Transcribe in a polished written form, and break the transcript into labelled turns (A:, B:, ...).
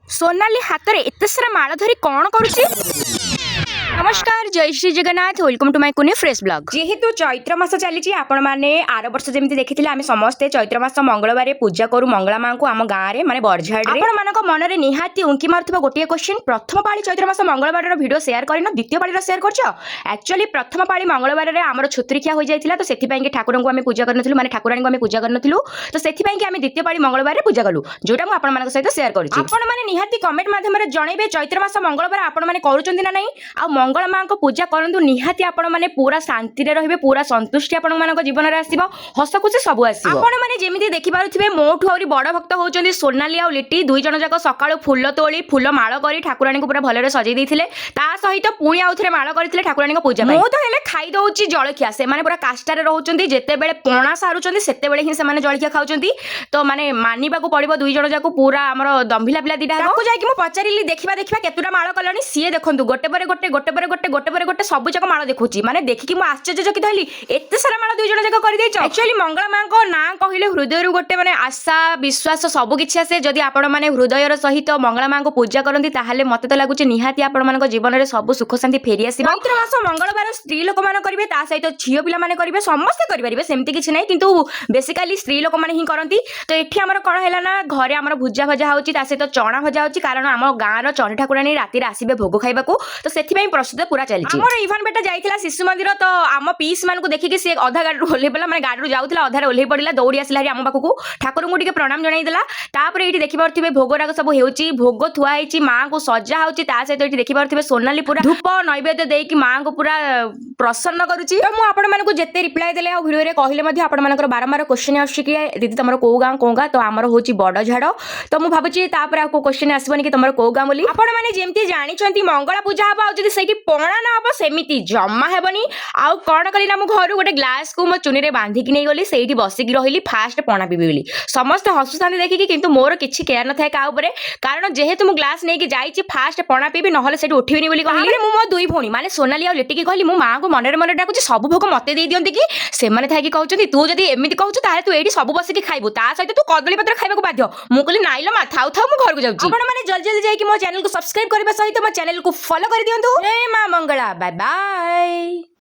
A: सोनाली हाथ में एत सारा माल धरी कौन करुची? नमस्कार जय Shri Jagannath welcome to my कुनी फ्रेश ब्लॉग। जेहेतु चैत्र मास चली आपण मैंने आर वर्ष जमी देखी आम समस्ते चैत्र मास मंगलवार पूजा करूँ मंगला माँ को आम गाँव में माने बरझाड़ी आपण मन में निहाती उंकी मारुवा गोटे क्वेश्चन प्रथम पाली चैत्र मास मंगलवार वीडियो शेयर करना द्वितीय पाली शेयर कर एक्चुअली प्रथम पाली मंगलवार आम छुत्रिखिया हो जाता तो से ठाकुर को आम पूजा करूँ माने ठाकुराणी को आम पूजा करूँ तो से आम द्वितीय पाली मंगलवार पूजा कलु जोटा मुझे सहित शेयर कर निहाती कमेंट माध्यम जनइबे चैत्र मास मंगलवार आपण मैंने करुँच ना नहीं आ मंगल माँ को पूजा करूँ निहाती आपण मैंने पूरा शांति रे पूरा संतुष्टि आपण मान जीवन में आसो हस खुशी सब आपने जमी देखिपे मोठू आहरी बड़ भक्त होती सोनाली आ लिटी दुई जन जाक सका फुल तोली फुल माल कर ठाकुराणी को पूरा भलरे सजई देते सहित पुणी आउ थे माल करते ठाकुराणी को पूजा मो तो हेले खाई दौची जलखिया से माने पूरा काष्ठार रोचंती जेतेबेले पणा सारुचंती सेतेबेले ही से जलखिया खाउचंती तो माने मानिबा को पड़िबो दुई जन जाक पूरा हमर दंभिला पिला दिटा ताको जाई कि मो पचारिली देखिबा केतुटा माल कलनी सी देखंतु गोटे पर गोटे गोटे पर गोटे गोटे पर गोटे सब जाक माल देखुची माने देखि मो आश्चर्यचकित हली एते सारा माल दुई जन जाक कर देछ। एक्चुअली मंगला मां को ना कहिले हृदय रु गोटे माने आशा विश्वास सब किछि आसे जदि आपण माने हृदयर सहित मंगला मां को पूजा करंती ताहाले मते तो लागुची निहाती आपण मानको जीवन रे सब सुख शांति फेरी आसीबा। चैत्र मास मंगलवार स्त्री लोक मान करिवे ता सहित झियो पिला माने करिवे समस्त करि परिबे सेमति किछि नै किंतु बेसिकली स्त्री लोक माने ही करंती तो एठी हमर कोन हैला ना घरे हमर भुजा भजा होची ता सहित चणा भजा होची कारण हम गाँ रो चंडी ठाकुरानी राती रे आसीबे भोग खाइबा को तो सेथि पई प्रस्तुत पूरा चली हमर इवन बेटा जाइतिला शिशु मंदिर तो आम पीस मान को देखि कि से अधा गाड़ी ओल्हे पड़ा माने गाड़ी जाउतिला अधारे ओल्हे पड़िला दौड़ी आसिला आम पाखु ठाकुर को टिके प्रणाम जणाई देला तापर एठी देखि पारथिबे भोग राग सब हेउची भोग थुआ हेची मां को सजा होची ता सहित एठी देखि पारथिबे सोनाली पूरा धूप नैवेद्य देई कि मां को पूरा प्रसन्न करूची तो मु आपण मान को जेते रिप्लाई देले आ वीडियो रे कहिले मध्ये आपण मानकर बारंबार क्वेश्चन आछि कि दीदी तमरो को गां तो हमर होची बड़ झाड़ तो मु भाबुची तापर आपको क्वेश्चन आसीबनी कि तमरो को गां बोली आपण माने जेमती जानिचंती मंगला पूजा हबा जदी सेठी पणा ना हबो सेमिति जम्मा हेबनी आउ कौन कली ना मु घर गोटे ग्लास को मो चुनी रे बांधिकी नहीं गली सेठी बसिकी रहिली फास्ट पणा पीबी बोली समस्त हसुसांती देखिकी किंतु मोर किछि केयर न थाए का ऊपर कारण जेहेतु मु ग्लास नहीं कि जाईची फास्ट पणा पीबी नहले सेठी उठिबिनी बोली कहली मु मो दुई भौणी माने सोनाली आ लिटी की कहली मु मां को मनरे मनरे डाकुची सब भोग मते देई दियंती कि से माने थाए कि कहउचंती तू जदी एमिति कहउछु ताहे तू एठी सब बसिकी खाइबू ता सहित तू कदली पत्र खाइबा को बाध्य मु कहली नाइलो मा थाउ थाउ मु घर को जाउची आपण माने जल्दी जल्दी जाई कि मो चैनल को सब्सक्राइब करबा सहित मो चैनल को फॉलो कर दियंतु जय मां मंगला बाय बाय।